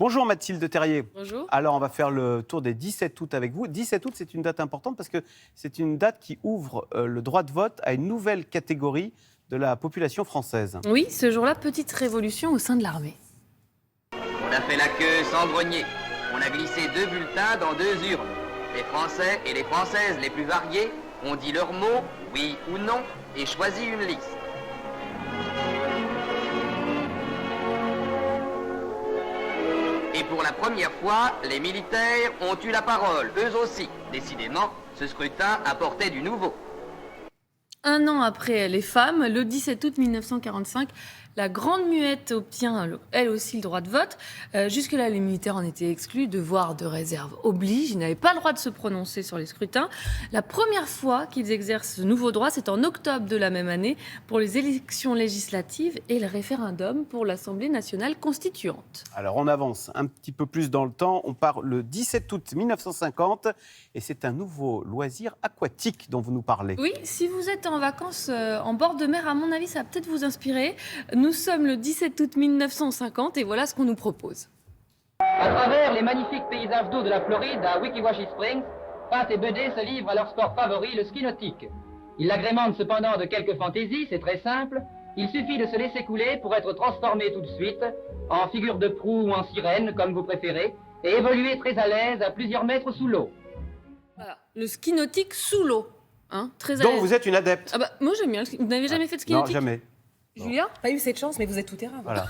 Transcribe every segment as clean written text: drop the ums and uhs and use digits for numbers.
Bonjour Mathilde Terrier. Bonjour. Alors on va faire le tour des 17 août avec vous. 17 août, c'est une date importante parce que c'est une date qui ouvre le droit de vote à une nouvelle catégorie de la population française. Oui, ce jour-là, petite révolution au sein de l'armée. On a fait la queue sans grogner. On a glissé 2 bulletins dans 2 urnes. Les Français et les Françaises les plus variés ont dit leurs mots, oui ou non, et choisi une liste. Et pour la première fois, les militaires ont eu la parole, eux aussi. Décidément, ce scrutin apportait du nouveau. Un an après les femmes, le 17 août 1945, la Grande Muette obtient, elle aussi, le droit de vote. Jusque-là, les militaires en étaient exclus. Devoir de réserve oblige. Ils n'avaient pas le droit de se prononcer sur les scrutins. La première fois qu'ils exercent ce nouveau droit, c'est en octobre de la même année pour les élections législatives et le référendum pour l'Assemblée nationale constituante. Alors on avance un petit peu plus dans le temps. On part le 17 août 1950 et c'est un nouveau loisir aquatique dont vous nous parlez. Oui, si vous êtes en vacances en bord de mer, à mon avis, ça va peut-être vous inspirer. Nous sommes le 17 août 1950 et voilà ce qu'on nous propose. À travers les magnifiques paysages d'eau de la Floride, à Weeki Springs, Pat et Buddy se livrent à leur sport favori, le ski nautique. Ils l'agrémentent cependant de quelques fantaisies, c'est très simple. Il suffit de se laisser couler pour être transformé tout de suite en figure de proue ou en sirène, comme vous préférez, et évoluer très à l'aise à plusieurs mètres sous l'eau. Voilà, le ski nautique sous l'eau. Hein, très à Donc l'aise. vous êtes une adepte. Ah bah, moi j'aime bien. Vous n'avez jamais fait de ski Non, nautique ? jamais. Julien ? Pas eu cette chance, mais vous êtes tout terrain. Voilà.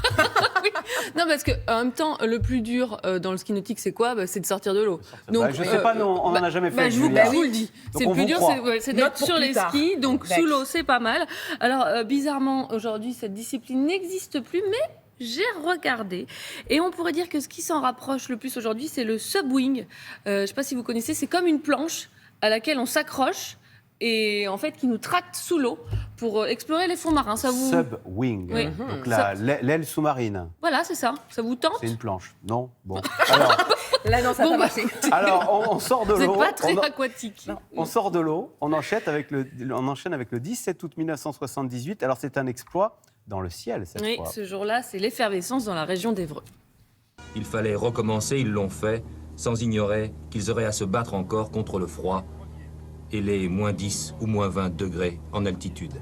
Oui. Non, parce que en même temps, le plus dur dans le ski nautique, c'est quoi ? C'est de sortir de l'eau. Donc, je sais pas, non, on n'en a jamais fait. Je vous, Julia. vous le dis. Donc C'est on le plus vous dur, croit. c'est Note d'être pour sur plus les tard. skis. Donc Next. sous l'eau, c'est pas mal. Alors bizarrement, aujourd'hui, cette discipline n'existe plus, mais j'ai regardé. Et on pourrait dire que ce qui s'en rapproche le plus aujourd'hui, c'est le subwing. Je ne sais pas si vous connaissez, c'est comme une planche à laquelle on s'accroche et en fait qui nous tracte sous l'eau pour explorer les fonds marins. Ça vous... Subwing. Oui. Donc l'aile sous-marine. Voilà, c'est ça. Ça vous tente ? C'est une planche. Non. Bon. Alors, Là, non, ça n'a Bon, pas marché. alors, on sort de Vous n'êtes l'eau. pas très aquatique. On sort de l'eau. On enchaîne avec le 17 août 1978. Alors c'est un exploit dans le ciel cette Oui, fois. ce jour-là, c'est l'effervescence dans la région d'Évreux. Il fallait recommencer, ils l'ont fait, sans ignorer qu'ils auraient à se battre encore contre le froid et les moins 10 ou moins 20 degrés en altitude.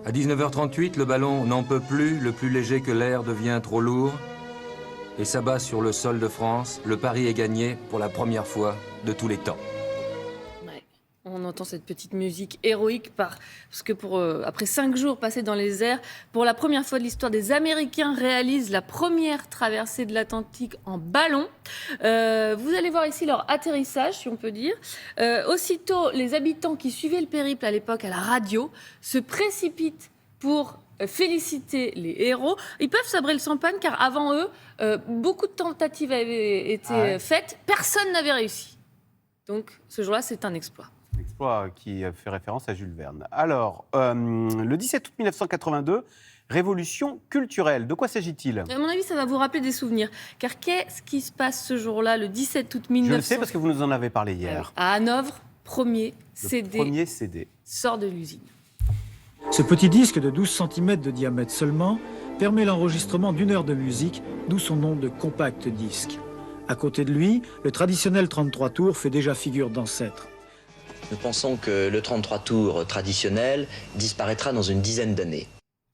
À 19h38, le ballon n'en peut plus, le plus léger que l'air devient trop lourd et s'abat sur le sol de France. Le pari est gagné pour la première fois de tous les temps. Ouais. On entend cette petite musique héroïque parce que après 5 jours passés dans les airs, pour la première fois de l'histoire, des Américains réalisent la première traversée de l'Atlantique en ballon. Vous allez voir ici leur atterrissage, si on peut dire. Aussitôt, les habitants qui suivaient le périple à l'époque à la radio se précipitent pour féliciter les héros. Ils peuvent sabrer le champagne car avant eux, beaucoup de tentatives avaient été faites. Personne n'avait réussi. Donc ce jour-là, c'est un exploit. Exploit qui fait référence à Jules Verne. Alors, le 17 août 1982, révolution culturelle. De quoi s'agit-il ? À mon avis, ça va vous rappeler des souvenirs. Car qu'est-ce qui se passe ce jour-là, le 17 août Je 1900 le sais parce que vous nous en avez parlé hier. À Hanovre, premier Le CD premier CD. sort de l'usine. Ce petit disque de 12 cm de diamètre seulement permet l'enregistrement d'une heure de musique, d'où son nom de compact disque. À côté de lui, le traditionnel 33 tours fait déjà figure d'ancêtre. Nous pensons que le 33 tours traditionnel disparaîtra dans une dizaine d'années.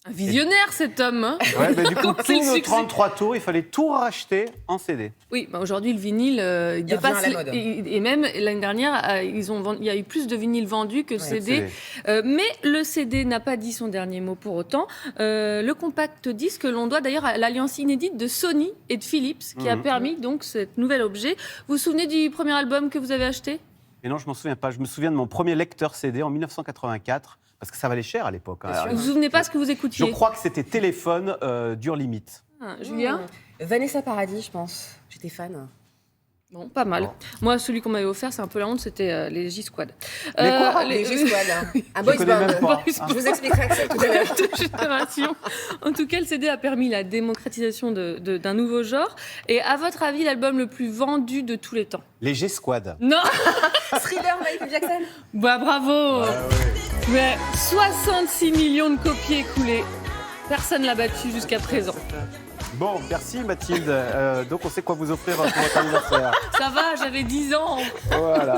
Un visionnaire, cet homme. Hein. Ouais, du coup, Quel tous nos succès. 33 tours, il fallait tout racheter en CD. Oui, aujourd'hui, le vinyle, il dépasse... revient à la mode. Et même, l'année dernière, il y a eu plus de vinyles vendus que CD. CD. Mais le CD n'a pas dit son dernier mot pour autant. Le compact disque, l'on doit d'ailleurs à l'alliance inédite de Sony et de Philips, qui a permis donc cet nouvel objet. Vous vous souvenez du premier album que vous avez acheté ? Et non, je m'en souviens pas. Je me souviens de mon premier lecteur CD en 1984, parce que ça valait cher à l'époque. Hein. Vous vous souvenez pas ce que vous Je écoutiez ? crois que c'était Téléphone Dure Limite. Julien ? Vanessa Paradis, je pense. J'étais fan. Bon, pas mal. Moi, celui qu'on m'avait offert, c'est un peu la honte, c'était les J-Squad. Les quoi Les G-Squad. Un boys connais même band. pas. Je vous expliquerai ça tout à l'heure. De génération. En tout cas, le CD a permis la démocratisation d'un nouveau genre. Et à votre avis, l'album le plus vendu de tous les temps ? Les G-Squad. Non. Thriller, Michael Jackson. Bah bravo. Mais 66 millions de copies écoulées. Personne l'a battu jusqu'à présent. Bon, merci Mathilde. Donc on sait quoi vous offrir pour votre anniversaire. Ça va, j'avais 10 ans. Voilà.